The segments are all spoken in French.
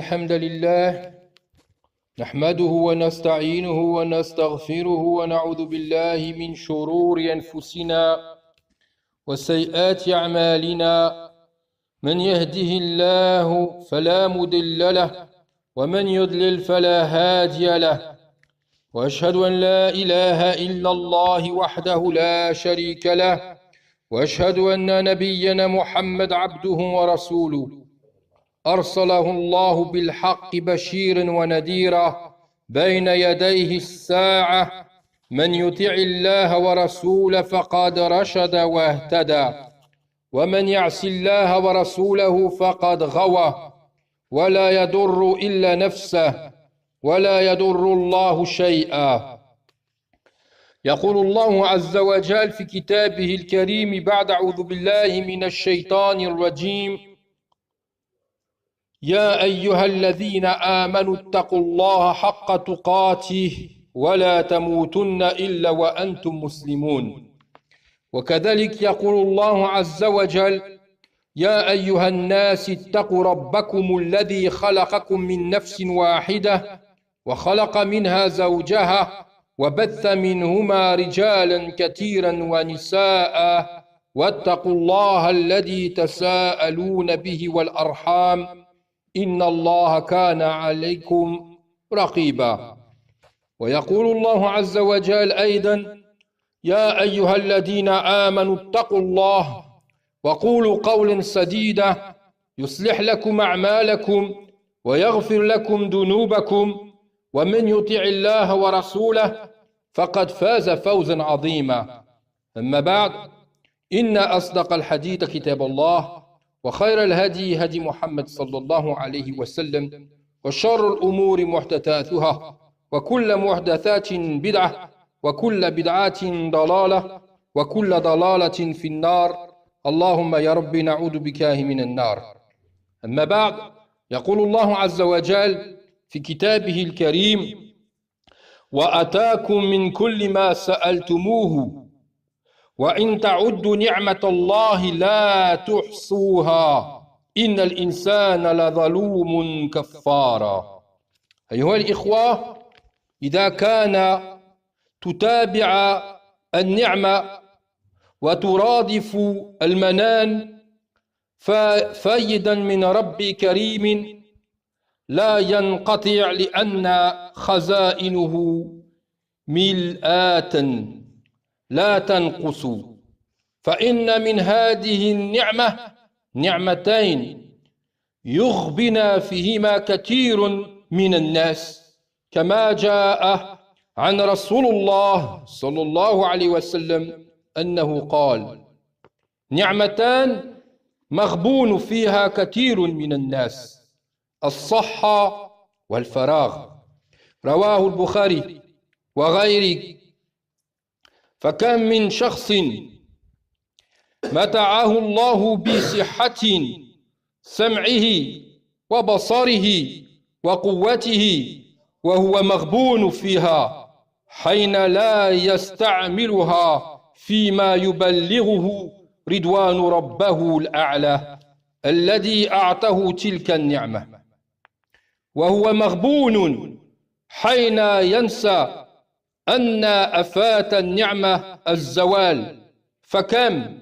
الحمد لله نحمده ونستعينه ونستغفره ونعوذ بالله من شرور أنفسنا وسيئات أعمالنا من يهده الله فلا مضل له ومن يضلل فلا هادي له وأشهد أن لا إله إلا الله وحده لا شريك له وأشهد أن نبينا محمد عبده ورسوله أرسله الله بالحق بشيرا ونذيرا بين يديه الساعة من يطع الله ورسوله فقد رشد واهتدى ومن يعص الله ورسوله فقد غوى ولا يضر إلا نفسه ولا يضر الله شيئا. يقول الله عز وجل في كتابه الكريم بعد أعوذ بالله من الشيطان الرجيم: يا أيها الذين آمنوا اتقوا الله حق تقاته ولا تموتن إلا وأنتم مسلمون. وكذلك يقول الله عز وجل: يا أيها الناس اتقوا ربكم الذي خلقكم من نفس واحدة وخلق منها زوجها وبث منهما رجالا كثيرا ونساء واتقوا الله الذي تساءلون به والأرحام إن الله كان عليكم رقيبا. ويقول الله عز وجل أيضا: يا أيها الذين آمنوا اتقوا الله وقولوا قولا سديدا يصلح لكم أعمالكم ويغفر لكم ذنوبكم ومن يطع الله ورسوله فقد فاز فوزا عظيما. أما بعد، إن أصدق الحديث كتاب الله وخير الهدي هدي محمد صلى الله عليه وسلم وشر الأمور محدثاتها وكل محدثات بدعة وكل بدعة ضلالة وكل ضلالة في النار. اللهم يا رب نعوذ بك من النار. أما بعد، يقول الله عز وجل في كتابه الكريم: وأتاكم من كل ما سألتموه وإن تعدوا نعمة الله لا تحصوها إن الإنسان لظلوم كفار. أيها الإخوة، إذا كان تتابع النعمة وترادف المنان ففيدا من رب كريم لا ينقطع لأن خزائنه ملآت لا تنقص. فإن من هذه النعمة نعمتين يغبن فيهما كثير من الناس، كما جاء عن رسول الله صلى الله عليه وسلم أنه قال: نعمتان مغبون فيها كثير من الناس، الصحة والفراغ. رواه البخاري وغيره. فكم من شخص متعه الله بصحة سمعه وبصره وقوته وهو مغبون فيها حين لا يستعملها فيما يبلغه رضوان ربه الأعلى الذي أعطاه تلك النعمة، وهو مغبون حين ينسى أن أفات النعمة الزوال. فكم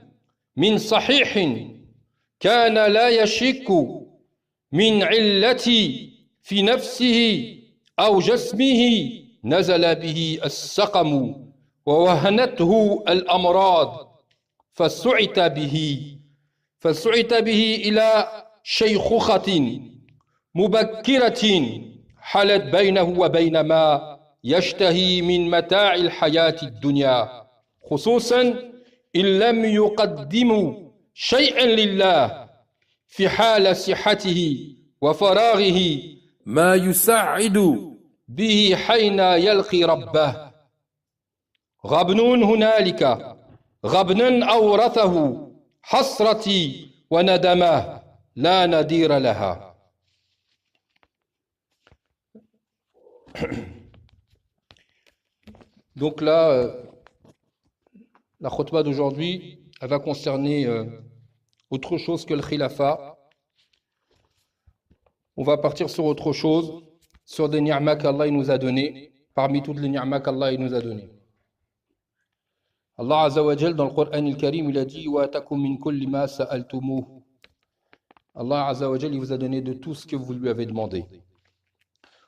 من صحيح كان لا يشك من علة في نفسه أو جسمه نزل به السقم ووهنته الأمراض فسعت به إلى شيخوخة مبكرة حلت بينه وبين ما يشتهي من متاع الحياة الدنيا، خصوصا إن لم يقدموا شيئا لله في حال صحته وفراغه ما يساعد به حين يلقي ربه. غبن هنالك غبنا أورثه حسرتي وندمه لا نذير لها. Donc là, la khutbah d'aujourd'hui, elle va concerner autre chose que le khilafat. on va partir sur autre chose, sur des ni'mas qu'Allah il nous a donné, parmi toutes les ni'mas qu'Allah il nous a donné. Allah Azza wa Jal dans le Coran al-Karim, il a dit wa atakum min kulli ma sa'altumuh. Allah Azza wa Jal il vous a donné de tout ce que vous lui avez demandé.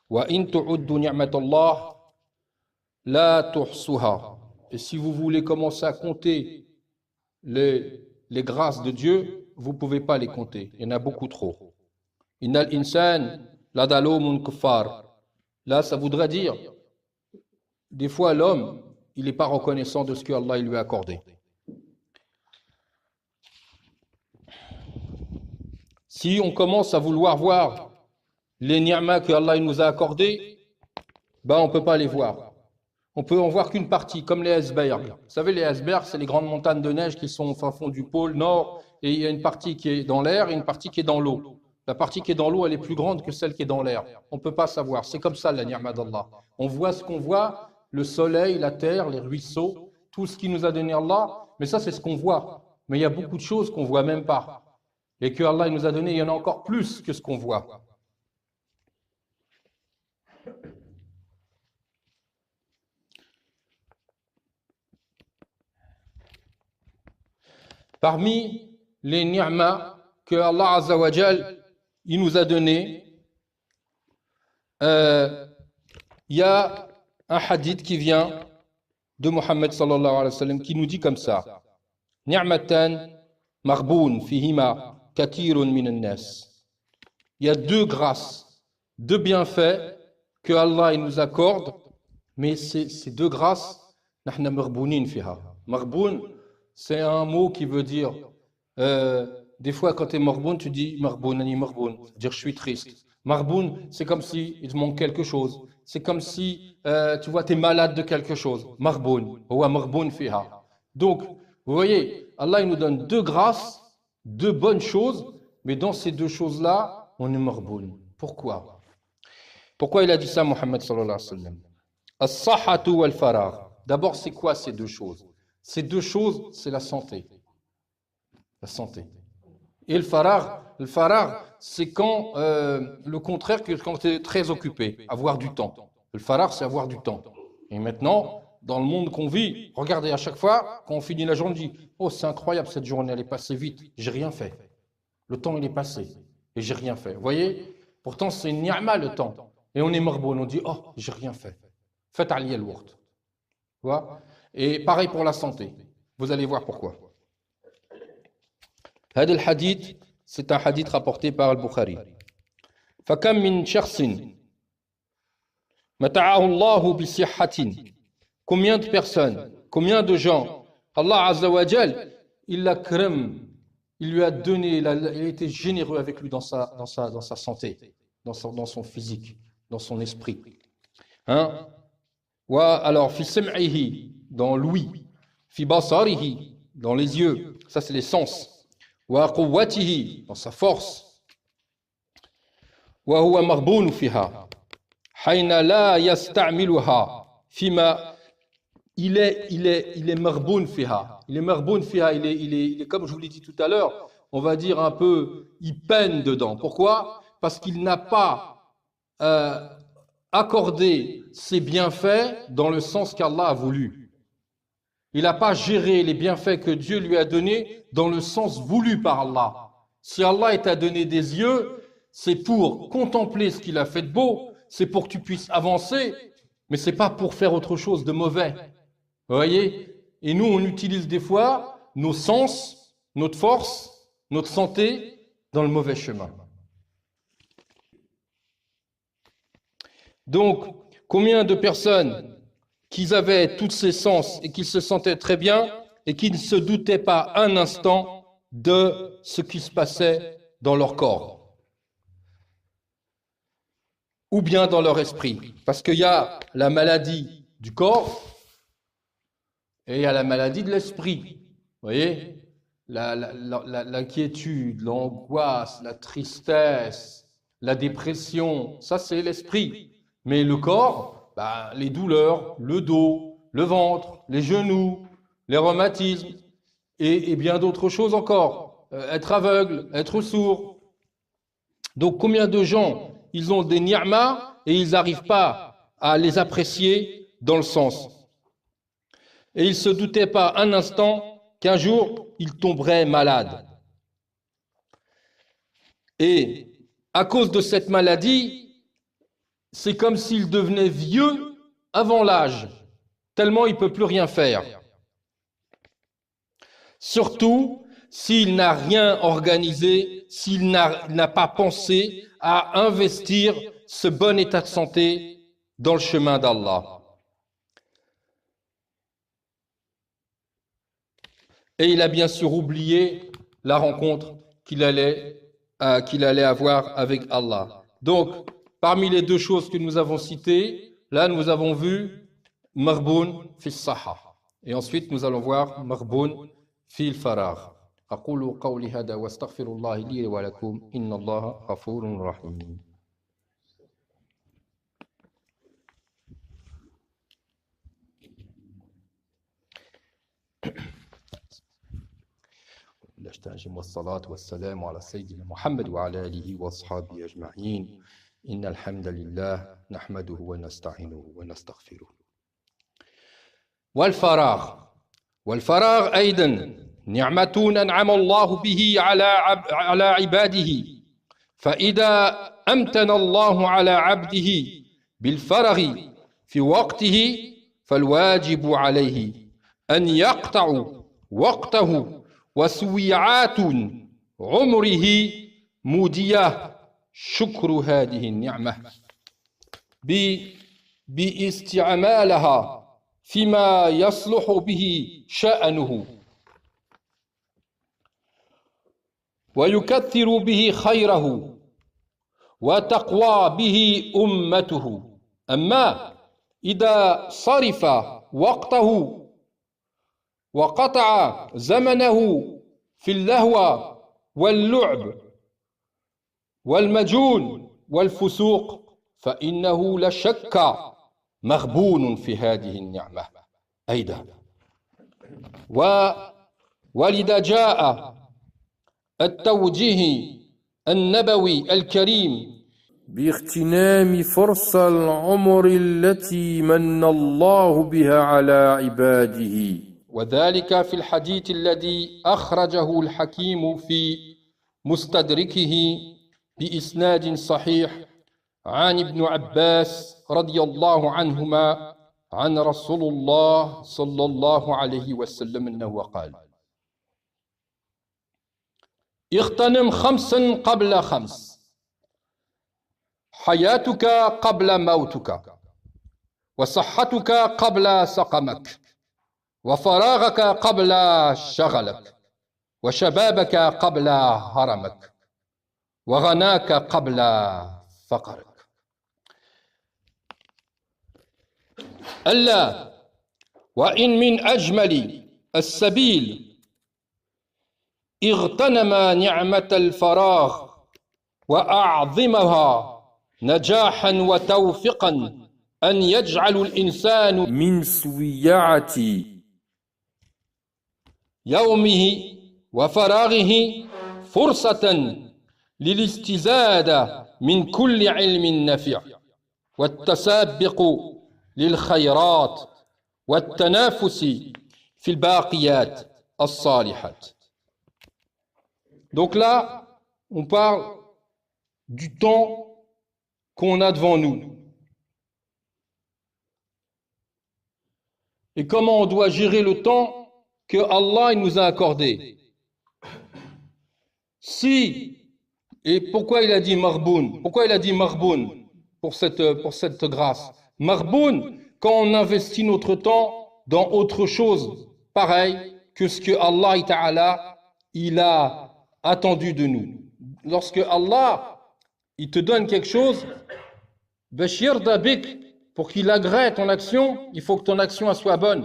Wa in tu'uddu ni'matallah la tuhsuha. Et si vous voulez commencer à compter les grâces de Dieu, vous ne pouvez pas les compter. Il y en a beaucoup trop. Innal insan la dalumun kuffar. Là, ça voudrait dire, des fois l'homme, il n'est pas reconnaissant de ce que Allah il lui a accordé. Si on commence à vouloir voir les ni'mas que Allah il nous a accordés, ben on ne peut pas les voir. On peut en voir qu'une partie, comme les icebergs. Vous savez, les icebergs, c'est les grandes montagnes de neige qui sont au fin fond du pôle Nord, et il y a une partie qui est dans l'air et une partie qui est dans l'eau. La partie qui est dans l'eau, elle est plus grande que celle qui est dans l'air. On ne peut pas savoir. C'est comme ça la ni'ma d'Allah. On voit ce qu'on voit, le soleil, la terre, les ruisseaux, tout ce qui nous a donné Allah, mais ça c'est ce qu'on voit. Mais il y a beaucoup de choses qu'on ne voit même pas. Et que Allah il nous a donné, il y en a encore plus que ce qu'on voit. Parmi les ni'mas que Allah Azza wa Jal il nous a donné, il y a un hadith qui vient de Muhammad sallallahu alayhi wa sallam qui nous dit comme ça: Ni'matan marboun fihima katirun minan nas. Il y a deux grâces, deux bienfaits que Allah il nous accorde, mais ces deux grâces, nahna marbounin fiha. Marboun, c'est un mot qui veut dire, des fois quand tu es marboun, tu dis marbounani marboun, dire je suis triste. Marboun, c'est comme si il te manque quelque chose. C'est comme si, tu vois, tu es malade de quelque chose. Marboun, ou marboun fiha. Donc, vous voyez, Allah il nous donne deux grâces, deux bonnes choses, mais dans ces deux choses-là, on est marboun. Pourquoi? Pourquoi il a dit ça, Muhammad sallallahu alayhi wa sallam? As-sahhatu wal-faragh. D'abord, c'est quoi ces deux choses? Ces deux choses, c'est la santé. La santé. Et le faragh, c'est quand le contraire que quand tu es très occupé, avoir du temps. Le faragh, c'est avoir du temps. Et maintenant, dans le monde qu'on vit, regardez, à chaque fois, quand on finit la journée, on dit « Oh, c'est incroyable, cette journée, elle est passée vite, j'ai rien fait. Le temps, il est passé, et j'ai rien fait. » Vous voyez? Pourtant, c'est une ni'ma, le temps. Et on est marboun, on dit « Oh, j'ai rien fait. » Faites aliyah al-waqt. Tu vois? Et pareil pour la santé. Vous allez voir pourquoi. هذا الحديث c'est un hadith rapporté par Al-Bukhari. فكم من شخص متعه الله بصحة. Combien de personnes, combien de gens, Allah Azza wa Jal, il l'akram, il lui a donné, il a été généreux avec lui dans sa santé, dans son physique, dans son esprit. Hein? Alors, fi sam'ihi, dans l'ouïe, fi basarihi, dans les yeux, ça c'est les sens, wa quwwatihi, dans sa force, wa huwa marboun fiha, hayna la yasta'miluha, fima. Il est marboun fiha. Il est marboun fiha. Il est, comme je vous l'ai dit tout à l'heure, on va dire un peu, il peine dedans. Pourquoi? Parce qu'il n'a pas accordé ses bienfaits dans le sens qu'Allah a voulu. Il n'a pas géré les bienfaits que Dieu lui a donnés dans le sens voulu par Allah. Si Allah t'a donné des yeux, c'est pour contempler ce qu'il a fait de beau, c'est pour que tu puisses avancer, mais c'est pas pour faire autre chose de mauvais. Vous voyez? Et nous, on utilise des fois nos sens, notre force, notre santé dans le mauvais chemin. Donc, combien de personnes qui avaient tous ces sens et qui se sentaient très bien et qui ne se doutaient pas un instant de ce qui se passait dans leur corps ou bien dans leur esprit. Parce qu'il y a la maladie du corps et il y a la maladie de l'esprit. Vous voyez? L'inquiétude, l'angoisse, la tristesse, la dépression, ça c'est l'esprit. Mais le corps, les douleurs, le dos, le ventre, les genoux, les rhumatismes et bien d'autres choses encore. Être aveugle, être sourd, Donc combien de gens, ils ont des ni'ma et ils n'arrivent pas à les apprécier dans le sens. Et ils ne se doutaient pas un instant qu'un jour, ils tomberaient malades. Et à cause de cette maladie, c'est comme s'il devenait vieux avant l'âge, tellement il ne peut plus rien faire. Surtout s'il n'a rien organisé, s'il n'a pas pensé à investir ce bon état de santé dans le chemin d'Allah. Et il a bien sûr oublié la rencontre qu'il allait avoir avec Allah. Donc, parmi les deux choses que nous avons citées, là nous avons vu Maghboun fi Saha. Et ensuite nous allons voir Maghboun fi al-Faragh. أقول قولي هذا واستغفر الله لي ولكم إن الله غفور رحيم. نستعجم والصلاة والسلام على سيدنا محمد وعلى آله وأصحابه أجمعين. إن الحمد لله نحمده ونستعينه ونستغفره. والفراغ أيضا نعمة أنعم الله به على عباده. فإذا أمتن الله على عبده بالفرغ في وقته فالواجب عليه أن يقطع وقته وسويعات عمره مودية شكر هذه النعمة باستعمالها فيما يصلح به شأنه ويكثر به خيره وتقوى به أمته. أما إذا صرف وقته وقطع زمنه في اللهو واللعب والمجون والفسوق فإنه لا شك مغبون في هذه النعمة أيضا. ولذا جاء التوجيه النبوي الكريم باغتنام فرصة العمر التي من الله بها على عباده، وذلك في الحديث الذي أخرجه الحكيم في مستدركه بإسناد صحيح عن ابن عباس رضي الله عنهما عن رسول الله صلى الله عليه وسلم أنه قال: اغتنم خمسا قبل خمس، حياتك قبل موتك، وصحتك قبل سقمك، وفراغك قبل شغلك، وشبابك قبل هرمك، وغناك قبل فقرك. ألا وإن من أجمل السبيل اغتنم نعمة الفراغ وأعظمها نجاحا وتوفيقا أن يجعل الإنسان من سويعة يومه وفراغه فرصة للاستزادة من كل علم نافع والتسابق للخيرات والتنافس في الباقيات الصالحات. Donc là, on parle du temps qu'on a devant nous. Et comment on doit gérer le temps que Allah nous a accordé. Et pourquoi il a dit marboun? Pourquoi il a dit marboun pour cette grâce? Marboun, quand on investit notre temps dans autre chose, pareil que ce que Allah Ta'ala, il a attendu de nous. Lorsque Allah, il te donne quelque chose, Bashir Dabik, pour qu'il agrée ton action, il faut que ton action soit bonne.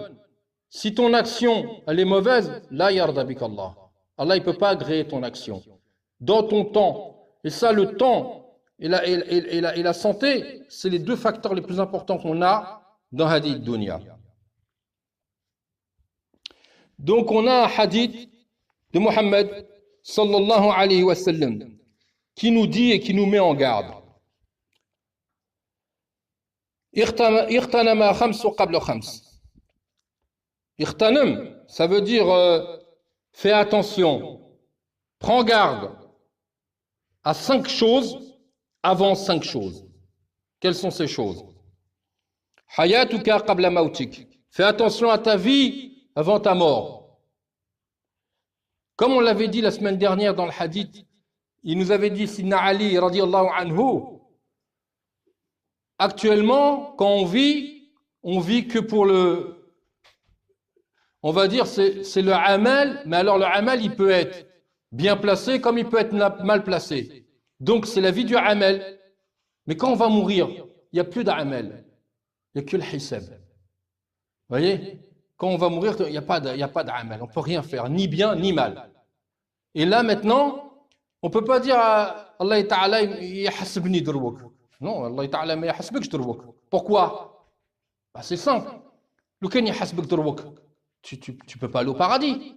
Si ton action, elle est mauvaise, la yardabik Allah. Allah, il ne peut pas agréer ton action. Dans ton temps. Et ça, le temps et la santé, c'est les deux facteurs les plus importants qu'on a dans Hadith Dunya. Donc, on a un hadith de Muhammad sallallahu alayhi wa sallam qui nous dit et qui nous met en garde. Ightanama khamsu qabla khams. Ightanam, ça veut dire fais attention, prends garde à 5 choses avant 5 choses. Quelles sont ces choses? Hayatuka qabla mautik. Fais attention à ta vie avant ta mort. Comme on l'avait dit la semaine dernière dans le hadith, il nous avait dit, Sidna Ali radiyallahu anhu, actuellement, quand on vit que pour le, on va dire, c'est le amal, mais alors le amal, il peut être bien placé comme il peut être mal placé. Donc c'est la vie du amal. Mais quand on va mourir, il n'y a plus d'amal, il n'y a que le hisab. Vous voyez? Quand on va mourir, il n'y a pas d'amal, on ne peut rien faire, ni bien ni mal. Et là maintenant, on ne peut pas dire Allah Ta'ala yahasibni durwak. Non, Allah Ta'ala ma yahasibk durwak. Pourquoi? Bah, c'est simple. Lequel yahasibk durwak? Tu ne peux pas aller au paradis.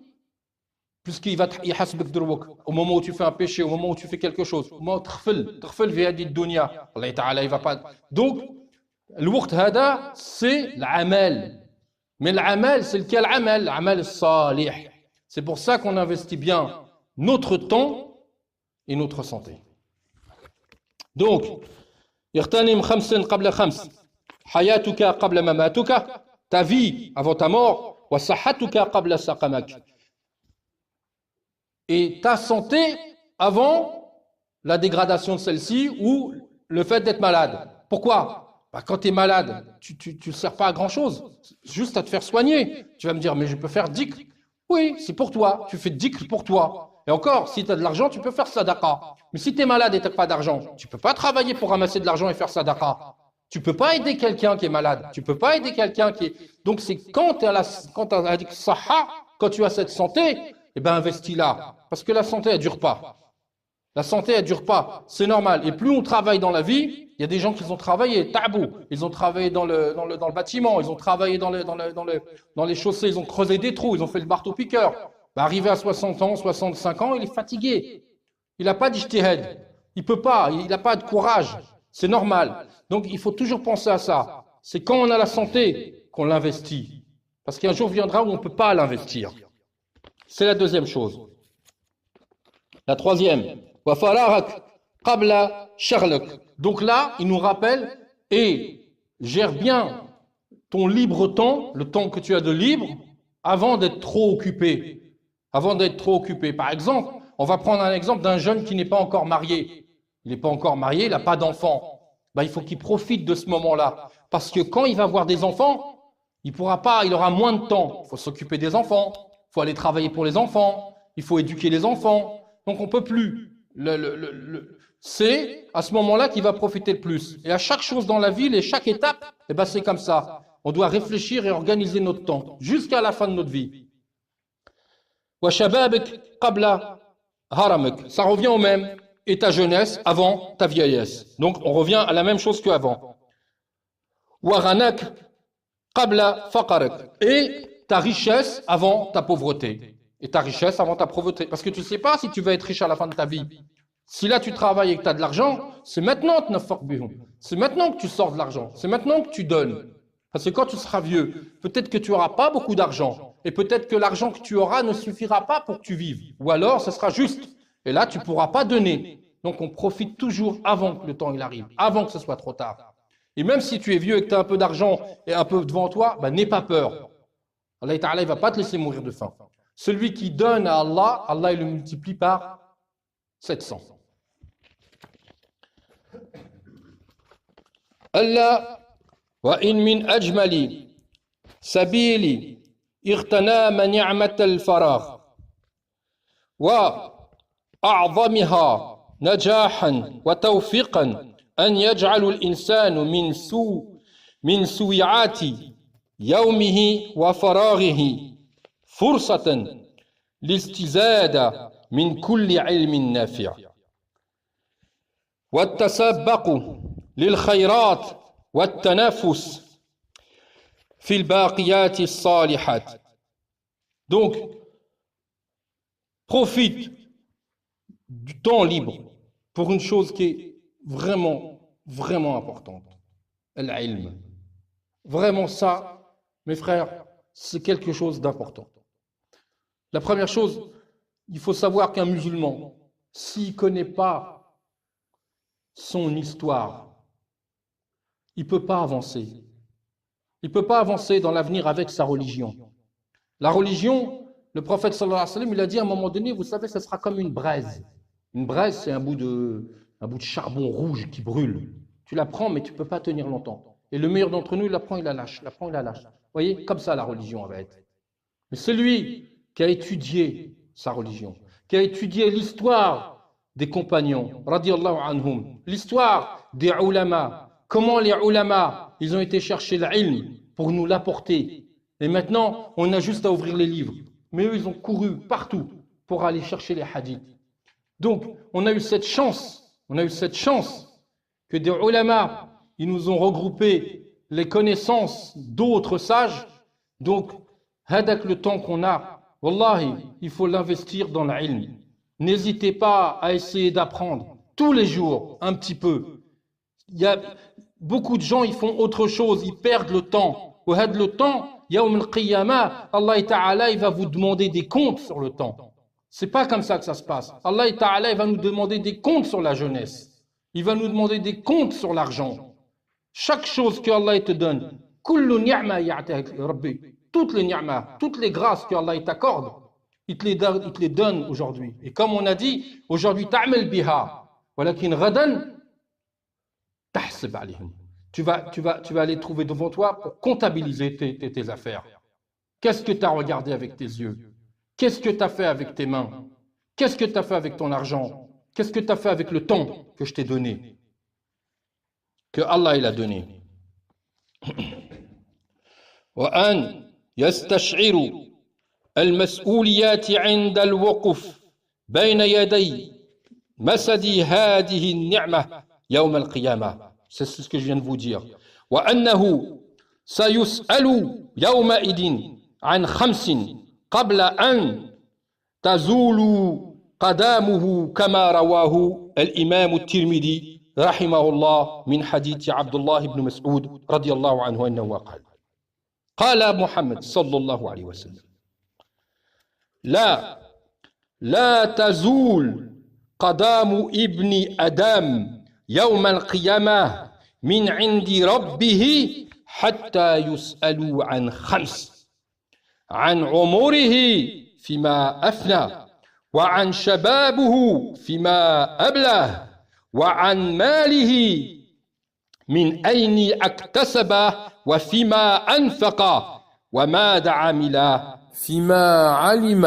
Puisqu'il va yahasibk durwak. Au moment où tu fais un péché, au moment où tu fais quelque chose, au moment où tu tkhfel fi hadi dunya, Allah Ta'ala il va pas. Donc, le waqt hada, c'est l'amal. Mais l'amal, c'est lequel amal? L'amal salih. C'est pour ça qu'on investit bien notre temps et notre santé. Donc, اغتنم خمس قبل خمس حياتك قبل مماتك, ta vie avant ta mort, وصحتك قبل سقمك, et ta santé avant la dégradation de celle-ci ou le fait d'être malade. Pourquoi? Bah, quand tu es malade, tu ne sers pas à grand-chose, juste à te faire soigner. Tu vas me dire, mais je peux faire dhikr. Oui, c'est pour toi, tu fais dhikr pour toi. Et encore, si tu as de l'argent, tu peux faire sadaqa. Mais si tu es malade et tu n'as pas d'argent, tu ne peux pas travailler pour ramasser de l'argent et faire sadaqa. Tu ne peux pas aider quelqu'un qui est malade. Tu ne peux pas aider quelqu'un qui est... Donc c'est quand tu as saha, quand tu as cette santé, eh ben investis là. Parce que la santé, elle ne dure pas. La santé, elle ne dure pas. C'est normal. Et plus on travaille dans la vie, il y a des gens qui ont travaillé, tabou. Ils ont travaillé dans le bâtiment, ils ont travaillé dans les chaussées, ils ont creusé des trous, ils ont fait le marteau-piqueur. Bah, arrivé à 60 ans, 65 ans, il est fatigué. Il n'a pas d'ijtihad. Il ne peut pas, il n'a pas de courage. C'est normal. Donc il faut toujours penser à ça. C'est quand on a la santé qu'on l'investit. Parce qu'un jour viendra où on ne peut pas l'investir. C'est la deuxième chose. La troisième. Wa fararak qabla sharlak. Donc là, il nous rappelle, et gère bien ton libre temps, le temps que tu as de libre, avant d'être trop occupé. Avant d'être trop occupé. Par exemple, on va prendre un exemple d'un jeune qui n'est pas encore marié. Il n'est pas encore marié, il n'a pas d'enfant. Ben, il faut qu'il profite de ce moment-là. Parce que quand il va avoir des enfants, il pourra pas, il aura moins de temps. Il faut s'occuper des enfants, il faut aller travailler pour les enfants, il faut éduquer les enfants. Donc on ne peut plus. C'est à ce moment-là qu'il va profiter le plus. Et à chaque chose dans la vie, et chaque étape, eh ben c'est comme ça. On doit réfléchir et organiser notre temps jusqu'à la fin de notre vie. وَشَبَابِكْ قَبْلَ هَرَمِكْ. Ça revient au même. Et ta jeunesse avant ta vieillesse. Donc on revient à la même chose qu'avant. وَغَنَكْ قَبْلَ فَقَرِكْ. Et ta richesse avant ta pauvreté. Et ta richesse avant ta pauvreté. Parce que tu ne sais pas si tu vas être riche à la fin de ta vie. Si là tu travailles et que tu as de l'argent, c'est maintenant que tu sors de l'argent. C'est maintenant que tu donnes. Parce que quand tu seras vieux, peut-être que tu n'auras pas beaucoup d'argent. Et peut-être que l'argent que tu auras ne suffira pas pour que tu vives. Ou alors, ce sera juste. Et là, tu ne pourras pas donner. Donc, on profite toujours avant que le temps il arrive, avant que ce soit trop tard. Et même si tu es vieux et que tu as un peu d'argent et un peu devant toi, ben, n'aie pas peur. Allah Ta'ala, il ne va pas te laisser mourir de faim. Celui qui donne à Allah, Allah il le multiplie par 700. Allah وإن من أجمل سبيل اغتنام نعمة الفراغ وأعظمها نجاحا وتوفيقا أن يجعل الإنسان من سويعات يومه وفراغه فرصة لاستزادة من كل علم نافع والتسابق للخيرات والتنافس في الباقيات الصالحات. Donc, profite du temps libre pour une chose qui est vraiment, vraiment importante. L'ilm. Vraiment ça, mes frères, c'est quelque chose d'important. La première chose, il faut savoir qu'un musulman, s'il ne connaît pas son histoire, il ne peut pas avancer. Il ne peut pas avancer dans l'avenir avec sa religion. La religion, le prophète sallallahu alayhi wa sallam, il a dit à un moment donné, vous savez, ça sera comme une braise. Une braise, c'est un bout de charbon rouge qui brûle. Tu la prends, mais tu ne peux pas tenir longtemps. Et le meilleur d'entre nous, il la prend, il la lâche. La prend, il la lâche. Vous voyez, comme ça la religion va être. Mais celui qui a étudié sa religion, qui a étudié l'histoire des compagnons, radiyallahu anhum, l'histoire des ulama, comment les ulama, ils ont été chercher l'ilm pour nous l'apporter. Et maintenant, on a juste à ouvrir les livres. Mais eux, ils ont couru partout pour aller chercher les hadiths. Donc, on a eu cette chance que des ulama, ils nous ont regroupé les connaissances d'autres sages. Donc, avec le temps qu'on a, wallahi, il faut l'investir dans l'ilm. N'hésitez pas à essayer d'apprendre tous les jours un petit peu. Il y a beaucoup de gens, ils font autre chose, ils perdent le temps. Le temps, yawm al-qiyamah, Allah Ta'ala, il va vous demander des comptes sur le temps. C'est pas comme ça que ça se passe. Allah Ta'ala, il va nous demander des comptes sur la jeunesse. Il va nous demander des comptes sur l'argent. Chaque chose que Allah te donne, toutes les ni'ma, toutes les grâces que Allah t'accorde, il te les donne aujourd'hui. Et comme on a dit, aujourd'hui, ta'mal biha, walakin ghadan tahsib alayhim. Tu vas aller trouver devant toi pour comptabiliser tes affaires. Qu'est-ce que tu as regardé avec tes yeux? Qu'est-ce que tu as fait avec tes mains? Qu'est-ce que tu as fait avec ton argent? Qu'est-ce que tu as fait avec le temps que je t'ai donné? Que Allah il a donné. وأن يستشعر المسؤوليات عند الوقوف بين يدي مسد هذه النعمة يوم القيامة. C'est ce que je viens de vous dire. وأنه سيسأل يومئذ عن خمس قبل أن تزول قدامه كما رواه الإمام الترمذي رحمه الله من حديث عبد الله بن مسعود رضي الله عنه أنه قال محمد صلى الله عليه وسلم لا تزول قدام ابن آدم يوم القيامة من عند ربه حتى يسألوا عن خمس عن عمره فيما أفنى وعن شبابه فيما أبلاه وعن ماله من أين اكتسبه وفيما أنفق وماذا عمل فيما علم.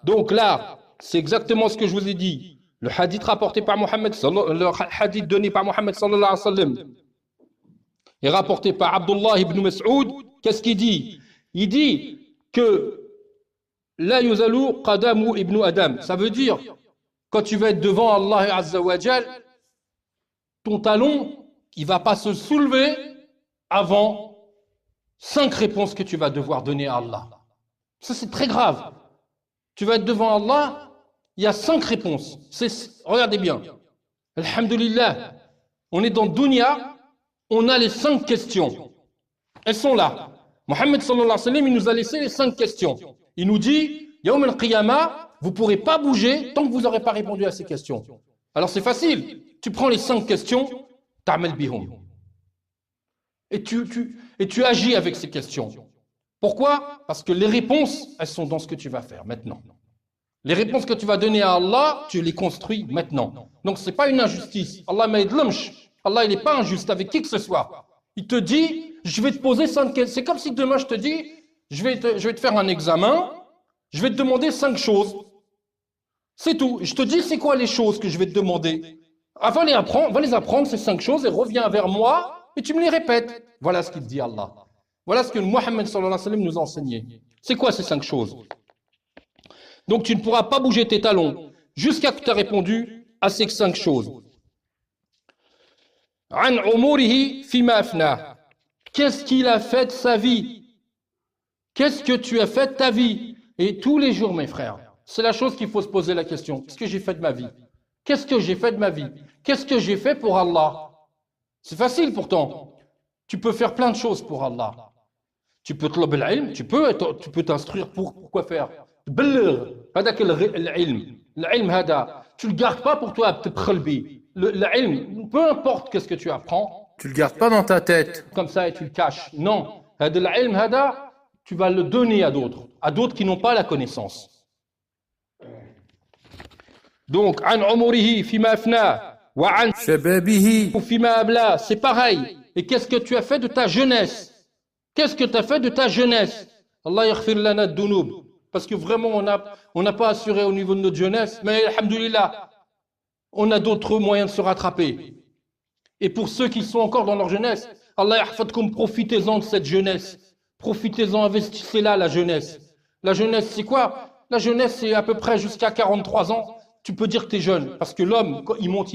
Donc là, c'est exactement ce que je vous ai dit. Le hadith rapporté par Mohammed, le hadith donné par Mohammed sallallahu alayhi wa sallam est rapporté par Abdullah ibn Mas'ud. Qu'est-ce qu'il dit? Il dit que la yuzalu qadamu ibn Adam. Ça veut dire, quand tu vas être devant Allah Azza wa Jal, ton talon, il ne va pas se soulever avant 5 réponses que tu vas devoir donner à Allah. Ça, c'est très grave. Tu vas être devant Allah, il y a 5 réponses. Regardez bien. Alhamdulillah, on est dans Dunya, on a les 5 questions. Elles sont là. Mohammed sallallahu alayhi wa sallam, il nous a laissé les 5 questions. Il nous dit, Yawm al-Qiyamah, vous ne pourrez pas bouger tant que vous n'aurez pas répondu à ces questions. Alors c'est facile. Tu prends les 5 questions, ta'mal bihum. Et tu agis avec ces questions. Pourquoi? Parce que les réponses, elles sont dans ce que tu vas faire maintenant. Les réponses que tu vas donner à Allah, tu les construis maintenant. Donc ce n'est pas une injustice. Allah m'a aidé l'amch. Allah, il n'est pas injuste avec qui que ce soit. Il te dit, je vais te poser 5 questions. C'est comme si demain je te dis, je vais te faire un examen, je vais te demander 5 choses. C'est tout. Je te dis, c'est quoi les choses que je vais te demander? Va les apprendre, ces 5 choses, et reviens vers moi, et tu me les répètes. Voilà ce qu'il dit Allah. Voilà ce que Mohammed sallallahu alayhi wa sallam nous a enseigné. C'est quoi ces 5 choses? Donc tu ne pourras pas bouger tes talons jusqu'à ce que tu aies répondu à ces 5 choses. An umurihi fima afna. Qu'est-ce qu'il a fait de sa vie? Qu'est-ce que tu as fait de ta vie? Et tous les jours, mes frères, c'est la chose qu'il faut se poser la question. Qu'est-ce que j'ai fait de ma vie? Qu'est-ce que j'ai fait de ma vie? Qu'est-ce que j'ai fait pour Allah? C'est facile pourtant. Tu peux faire plein de choses pour Allah. Tu peux tlab al-ilm, tu peux t'instruire pour quoi faire. تبلغ هذاك العلم العلم هذا tu le gardes pas pour toi تبخلبي العلم peu importe qu'est-ce que tu apprends Tu le gardes pas dans ta tête. comme ça et tu le caches non هذا العلم هذا tu vas le donner à d'autres qui n'ont pas la connaissance donc عن عمره فيما أفناه وعن شبابه فيما أبلاه c'est pareil et qu'est-ce que tu as fait de ta jeunesse qu'est-ce que tu as fait de ta jeunesse Allah yaghfir lana ad-dunub parce que vraiment on n'a pas assuré au niveau de notre jeunesse mais alhamdoulilah on a d'autres moyens de se rattraper et pour ceux qui sont encore dans leur jeunesse Allah yahfadkoum profitez-en de cette jeunesse profitez-en investissez-la la jeunesse c'est quoi la jeunesse c'est à peu près jusqu'à 43 ans tu peux dire que tu es jeune parce que l'homme quand il monte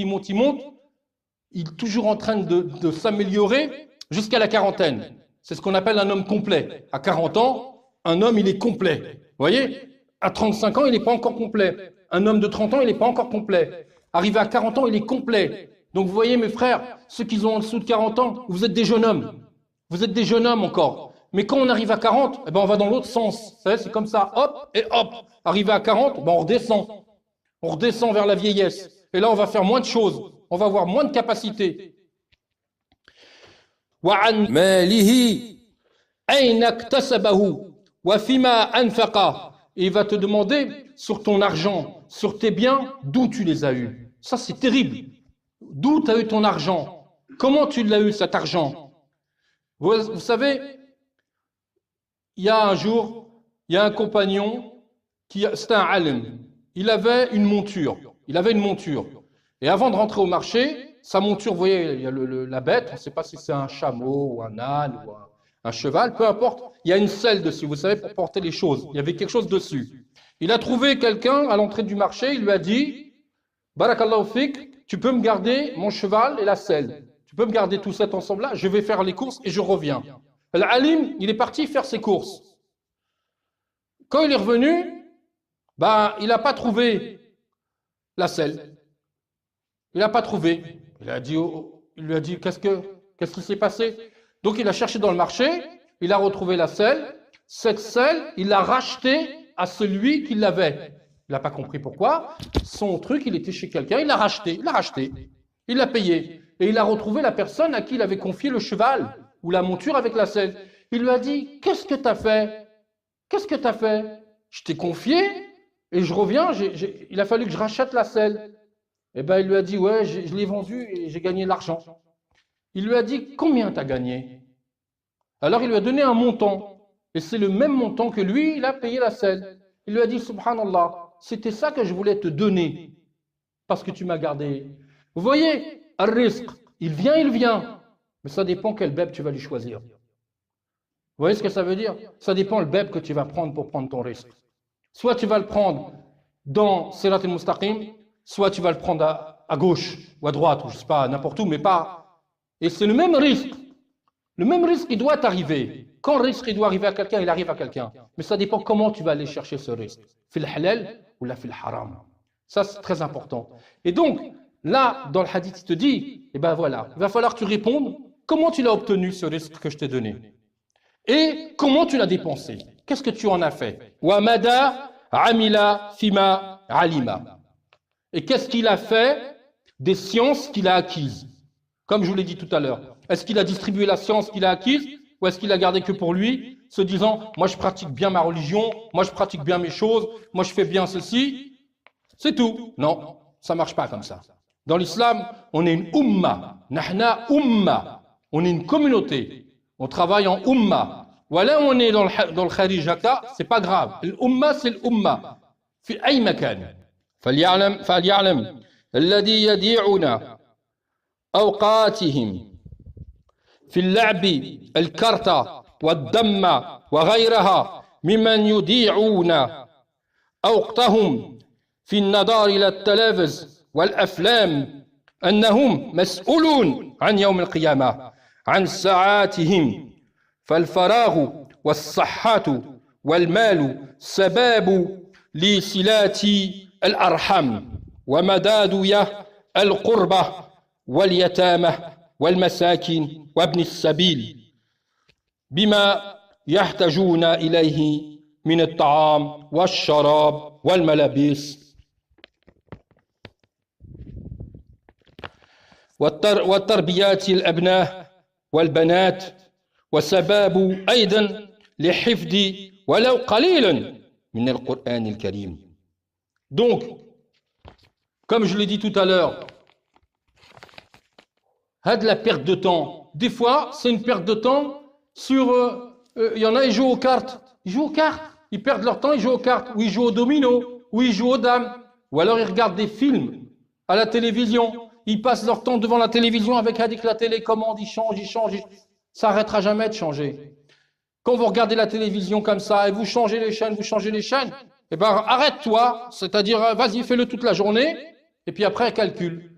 il est toujours en train de s'améliorer jusqu'à la quarantaine c'est ce qu'on appelle un homme complet à 40 ans un homme, il est complet. Vous voyez? À 35 ans, il n'est pas encore complet. Un homme de 30 ans, il n'est pas encore complet. Arrivé à 40 ans, il est complet. Donc, vous voyez, mes frères, ceux qui ont en dessous de 40 ans, vous êtes des jeunes hommes. Vous êtes des jeunes hommes encore. Mais quand on arrive à 40, eh ben, on va dans l'autre sens. Vous savez, c'est comme ça, hop et hop. Arrivé à 40, ben, on redescend. On redescend vers la vieillesse. Et là, on va faire moins de choses. On va avoir moins de capacités. ماله أين اكتسبه وفيما أنفقه il va te demander sur ton argent, sur tes biens, d'où tu les as eus. Ça, c'est terrible. D'où tu as eu ton argent? Comment tu l'as eu, cet argent? Vous savez, il y a un jour, il y a un compagnon, c'était un alim. Il avait une monture. Et avant de rentrer au marché, sa monture, vous voyez, il y a la bête, on ne sait pas si c'est un chameau ou un âne ou un cheval, peu importe, il y a une selle dessus, vous savez, pour porter les choses. Il y avait quelque chose dessus. Il a trouvé quelqu'un à l'entrée du marché, il lui a dit, Barakallahu fik, tu peux me garder mon cheval et la selle. Tu peux me garder tout cet ensemble-là, je vais faire les courses et je reviens. L'alim, il est parti faire ses courses. Quand il est revenu, il n'a pas trouvé la selle. Il n'a pas trouvé. Il lui a dit, qu'est-ce qui s'est passé? Donc il a cherché dans le marché, il a retrouvé la selle. Cette selle, il l'a rachetée à celui qui l'avait. Il n'a pas compris pourquoi. Son truc, il était chez quelqu'un, il l'a racheté. Il l'a payé. Et il a retrouvé la personne à qui il avait confié le cheval ou la monture avec la selle. Il lui a dit, qu'est-ce que tu as fait? Je t'ai confié et je reviens, il a fallu que je rachète la selle. Eh bien, il lui a dit, ouais, je l'ai vendu et j'ai gagné de l'argent. Il lui a dit, combien tu as gagné? Alors, il lui a donné un montant. Et c'est le même montant que lui, il a payé la selle. Il lui a dit, subhanallah, c'était ça que je voulais te donner. Parce que tu m'as gardé. Vous voyez, al-rizq, il vient. Mais ça dépend quel beb tu vas lui choisir. Vous voyez ce que ça veut dire? Ça dépend le beb que tu vas prendre pour prendre ton risque. Soit tu vas le prendre dans Sirat al-Mustaqim, soit tu vas le prendre à gauche ou à droite, ou je ne sais pas, n'importe où, mais pas. Et c'est le même risque. Le même risque, il doit arriver. Quand le risque il doit arriver à quelqu'un, il arrive à quelqu'un. Mais ça dépend comment tu vas aller chercher ce risque. Fil halal ou la fil haram. Ça, c'est très important. Et donc, là, dans le hadith, il te dit, eh ben voilà, il va falloir que tu répondes comment tu l'as obtenu, ce risque que je t'ai donné. Et comment tu l'as dépensé. Qu'est-ce que tu en as fait? Wa mada amila fima alima. Et qu'est-ce qu'il a fait des sciences qu'il a acquises? Comme je vous l'ai dit tout à l'heure. Est-ce qu'il a distribué la science qu'il a acquise ou est-ce qu'il a gardé que pour lui, se disant, moi je pratique bien ma religion, moi je pratique bien mes choses, moi je fais bien ceci, c'est tout. Non, ça ne marche pas comme ça. Dans l'islam, on est une umma. Nahna umma. On est une communauté. On travaille en umma. Voilà, on est dans le kharijaka, c'est pas grave. L'umma, c'est l'umma. في أي مكان. فليعلم الذي يضيعون أوقاتهم في اللعب الكرت والدم وغيرها ممن يضيعون أوقاتهم في النظر إلى التلفز والأفلام أنهم مسؤولون عن يوم القيامة عن ساعاتهم فالفراغ والصحة والمال سباب لصلات الأرحام ومدادية القربة واليتامى والمساكين وابن السبيل بما يحتاجون إليه من الطعام والشراب والملابس والتربيات الأبناء والبنات وسباب أيضا لحفظ ولو قليلا من القرآن الكريم. Donc, comme je l'ai dit tout à l'heure, de la perte de temps. Des fois, c'est une perte de temps sur... Il y en a, ils jouent aux cartes. Ils jouent aux cartes. Ils perdent leur temps, ils jouent aux cartes. Ou ils jouent au domino. Ou ils jouent aux dames. Ou alors ils regardent des films à la télévision. Ils passent leur temps devant la télévision avec la télécommande. Ils changent. Ça n'arrêtera jamais de changer. Quand vous regardez la télévision comme ça et vous changez les chaînes, eh ben arrête-toi. C'est-à-dire, vas-y, fais-le toute la journée. Et puis après, calcule.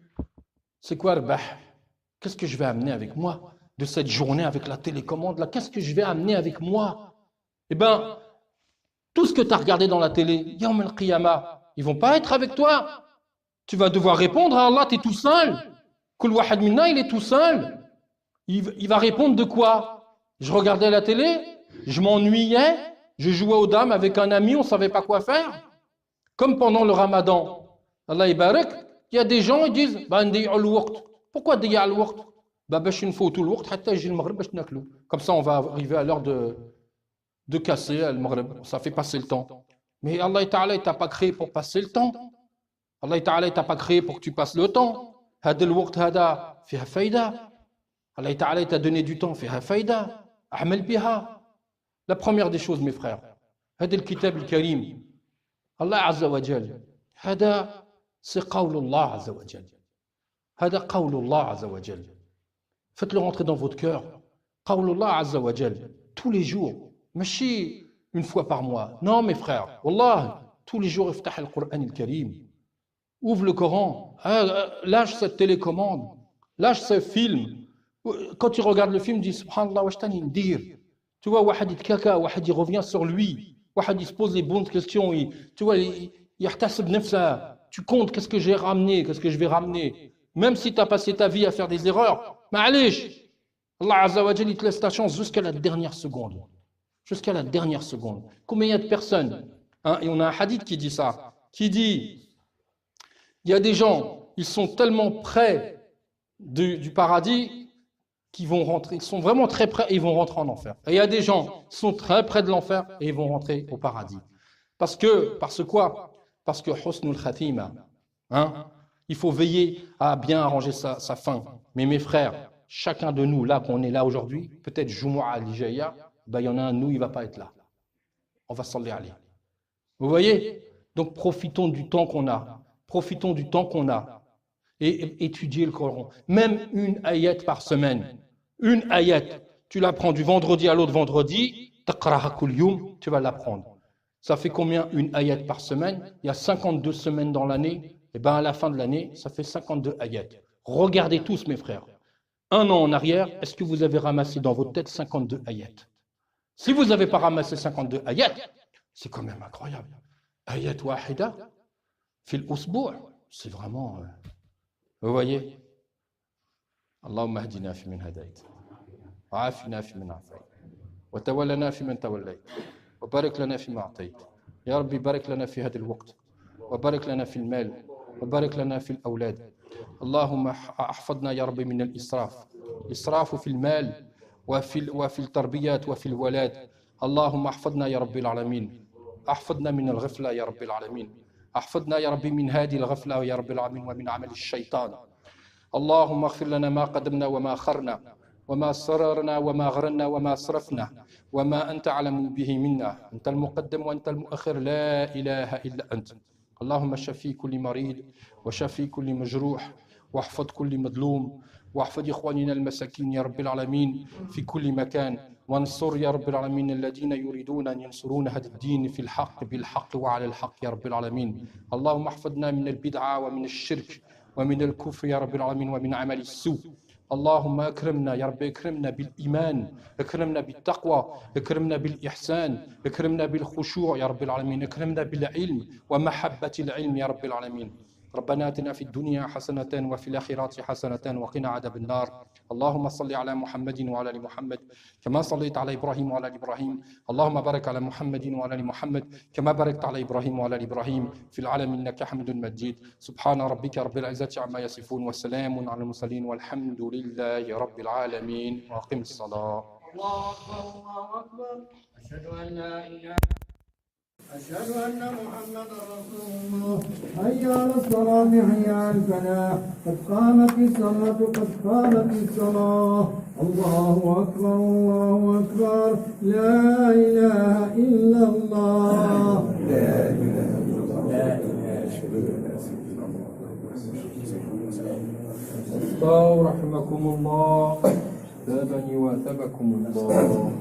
C'est quoi le bah? Qu'est-ce que je vais amener avec moi de cette journée avec la télécommande là? Qu'est-ce que je vais amener avec moi? Eh bien, tout ce que tu as regardé dans la télé, Yawm al-Qiyamah, ils ne vont pas être avec toi. Tu vas devoir répondre à Allah, tu es tout seul. Kul wahad minna, il est tout seul. Il va répondre de quoi? Je regardais la télé, je m'ennuyais, je jouais aux dames avec un ami, on ne savait pas quoi faire. Comme pendant le Ramadan, Allah ibarak, il y a des gens qui disent pourquoi diya al-waqt? Bash nfoutou al-waqt hatta yaji al-maghrib bash naklu. Comme ça on va arriver à l'heure de casser al-maghrib, ça fait passer le temps. Mais Allah Ta'ala il t'a pas créé pour passer le temps. Allah Ta'ala il t'a pas créé pour que tu passes le temps. Hada al-waqt hada fiha fayda. Allah Ta'ala il t'a donné du temps, fiha fayda. A'mal biha. La première des choses mes frères, hada al-kitab al-karim. Allah Azza wa Jal. Hada c'est qawlullah Azza wa Jal. هذا قول الله عز وجل. Faites-le rentrer dans votre cœur. قول الله عز وجل. Tous les jours. ماشي une fois par mois. Non mes frères. Wallah, tous les jours افتح القرآن الكريم. Ouvre le Coran. Lâche cette télécommande. Lâche ce film. Quand tu regardes le film, dis subhanallah wa shtani ndir. Tu vois, واحد يتكاكا, واحد il revient sur lui. واحد il se pose les bonnes questions. Tu vois, il يحتسب نفسه. Tu comptes qu'est-ce que j'ai ramené, qu'est-ce que je vais ramener. Même si tu as passé ta vie à faire des erreurs, ma'alish, Allah Azza wa Jal, il te laisse ta chance jusqu'à la dernière seconde. Jusqu'à la dernière seconde. Combien il y a de personnes et on a un hadith qui dit ça, qui dit, il y a des gens, ils sont tellement près du paradis qu'ils vont rentrer, ils sont vraiment très près et ils vont rentrer en enfer. Et il y a des gens qui sont très près de l'enfer et ils vont rentrer au paradis. Parce quoi? Parce que husnul khatima, il faut veiller à bien arranger sa fin. Mais mes frères, chacun de nous, là, qu'on est là aujourd'hui, peut-être Jumu'ah al-Lijaya, il y en a un de nous, il ne va pas être là. On va s'en aller. Vous voyez? Donc profitons du temps qu'on a. Profitons du temps qu'on a. Et étudier le Coran. Même une ayat par semaine. Une ayat. Tu la prends du vendredi à l'autre vendredi, taqraha kul yawm, tu vas l'apprendre. Ça fait combien une ayat par semaine? Il y a 52 semaines dans l'année. Et bien à la fin de l'année, ça fait 52 ayats. Regardez tous mes frères. Un an en arrière, est-ce que vous avez ramassé dans votre tête 52 ayats? Si vous n'avez pas ramassé 52 ayats, c'est quand même incroyable. Ayat wahida, fil usbu', c'est vraiment... vous voyez? Allahumma hadina fi min hadayt. Wa afina fi min afayt. Wa tawallana fi min tawallayt. Wa barik lana fi ma a'tayt. Ya Rabbi, barik lana fi hada al-waqt. Wa barik lana fi al-mal. وبارك لنا في الأولاد. اللهم احفظنا يا رب من الإسراف في المال وفي التربيات وفي الولاد. اللهم احفظنا يا رب العالمين. احفظنا من الغفلة يا رب العالمين. احفظنا يا رب من هذه الغفلة يا رب العالمين ومن عمل الشيطان. اللهم اغفر لنا ما قدمنا وما أخرنا وما سررنا وما غرنا وما أسرفنا وما أنت أعلم به منا. أنت المقدم وأنت المؤخر، لا إله إلا أنت. اللهم شفي كل مريض وشفي كل مجروح واحفظ كل مظلوم واحفظ إخواننا المساكين يا رب العالمين في كل مكان، وانصر يا رب العالمين الذين يريدون أن ينصرون هذا الدين في الحق بالحق وعلى الحق يا رب العالمين. اللهم احفظنا من البدعة ومن الشرك ومن الكفر يا رب العالمين ومن عمل السوء. اللهم اكرمنا يا رب، اكرمنا بالإيمان، اكرمنا بالتقوى، اكرمنا بالإحسان، اكرمنا بالخشوع يا رب العالمين، اكرمنا بالعلم ومحبة العلم يا رب العالمين. ربنا آتنا في الدنيا حسنة وفي الآخرة حسنة وقنا عذاب النار. اللهم صل على محمد وعلى آل محمد كما صليت على إبراهيم وعلى آل إبراهيم. اللهم بارك على محمد وعلى آل محمد كما باركت على إبراهيم وعلى آل إبراهيم في العالمين إنك حميد مجيد. سبحان ربك رب العزة عما يصفون والسلام على المرسلين والحمد لله رب العالمين. وأقم الصلاة. الله أكبر الله أكبر. أشهد أن لا إله أشهد أن محمدا رسول الله. حي على الصلاة حي على الفلاح قد قامت الصلاة قد قامت الصلاة. الله أكبر الله أكبر. لا إله إلا الله. لا إله إلا الله. رحمكم الله. ثابني وثبكم الله.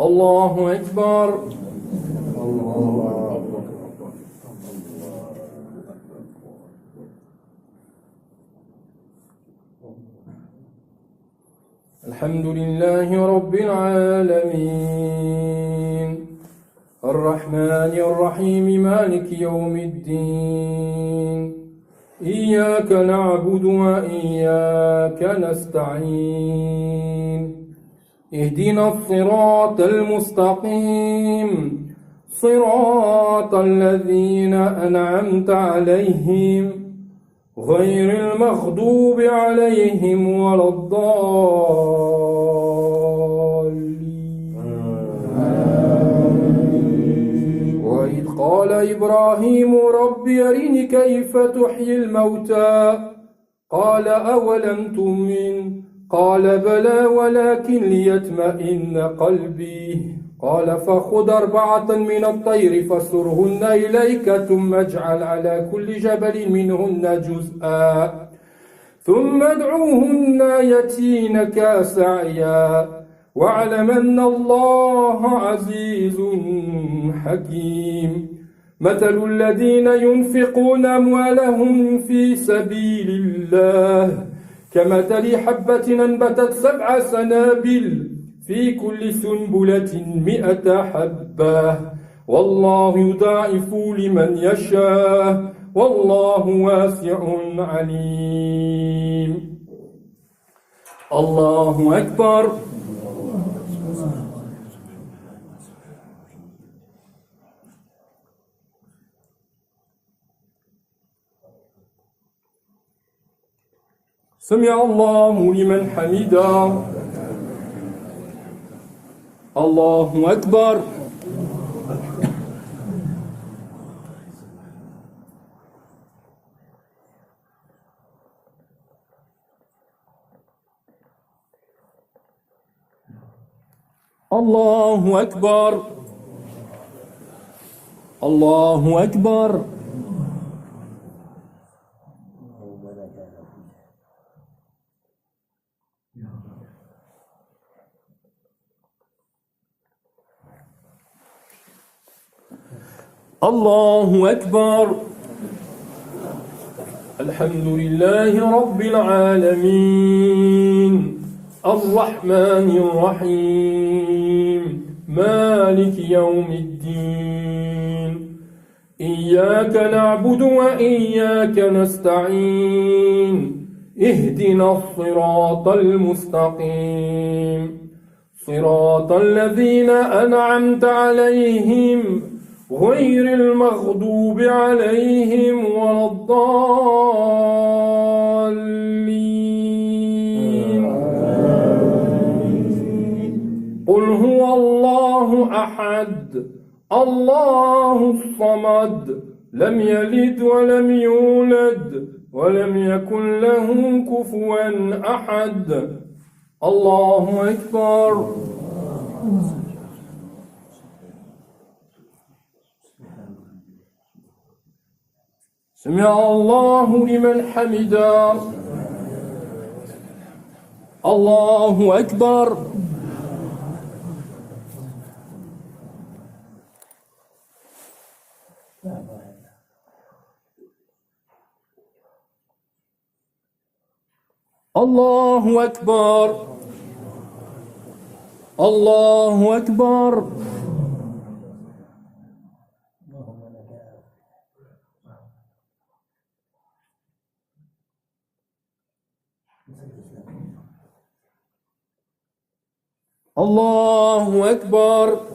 الله أكبر. الله أكبر. الحمد لله رب العالمين الرحمن الرحيم مالك يوم الدين إياك نعبد وإياك نستعين اهدنا الصراط المستقيم صراط الذين أنعمت عليهم غير المغضوب عليهم ولا الضالين. وإذ قال إبراهيم رب أرني كيف تحيي الموتى قال أولم تؤمن قال بلى ولكن ليطمئن قلبي قال فخذ 4 من الطير فصرهن إليك ثم اجعل على كل جبل منهن جزءا ثم ادعوهن يأتينك سعيا واعلم أن الله عزيز حكيم. مثل الذين ينفقون أموالهم في سبيل الله كمثل حبة أنبتت 7 سنابل في كل سنبلة 100 حبة والله يضاعف لمن يشاء والله واسع عليم. الله أكبر. سمع الله لمن حمده. الله أكبر. الله أكبر. الله أكبر. الله أكبر. الحمد لله رب العالمين الرحمن الرحيم مالك يوم الدين إياك نعبد وإياك نستعين اهدنا الصراط المستقيم صراط الذين أنعمت عليهم غير المغضوب عليهم ولا الضالين. قل هو الله أحد الله الصمد لم يلد ولم يولد ولم يكن له كفوا أحد. الله أكبر. سمع الله لمن حمده. الله أكبر. الله أكبر. الله أكبر. الله أكبر.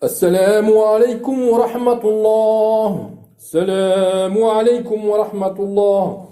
السلام عليكم ورحمة الله. السلام عليكم ورحمة الله.